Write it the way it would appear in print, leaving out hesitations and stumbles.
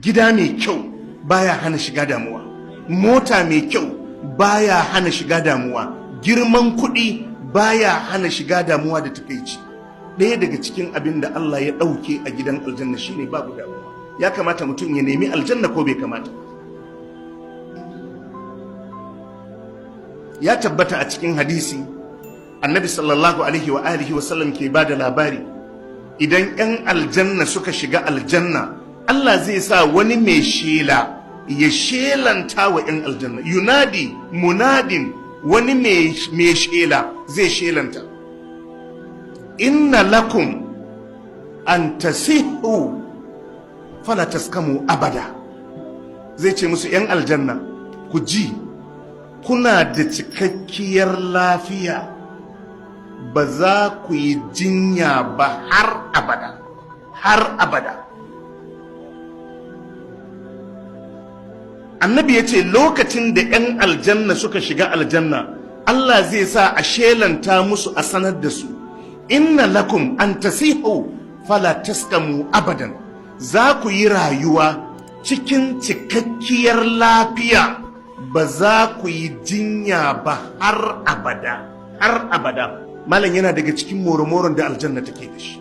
gida mai kyau baya hana shiga damuwa, mota mai kyau baya hana shiga damuwa, girman kuɗi baya hana shiga damuwa da takaici. Ɗaya daga cikin abin da Allah ya ɗauke a gidan aljanna shine babu damuwa. Ya kamata mutum ya nemi aljanna ko bai kamata? Ya tabbata a cikin hadisi, annabi sallallahu alaihi wa alihi wasallam ke ba da labari, idan 'yan aljanna suka shiga aljanna, Allah zai sa wani mai shela ya shelanta wa 'yan aljanna. Yunadi munadin, wani mai shela zai shelanta, inna lakum an tasihu fala taskamu abada. Zai ce musu 'yan aljanna, ku ji, kuna da cikakkiyar lafiya, ba za ku yi jinya ba har abada, har abada. Annabi ya ce lokacin da 'yan aljanna suka shiga aljanna, Allah zai sa a shelanta musu a sanar da su, inna lakum an tasihu fala taskamu abadan. Za ku yi rayuwa cikin cikakkiyar lafiya, ba za ku yi jinya ba har abada, har abada. Malam yana daga cikin moromoron da aljanna take da shi.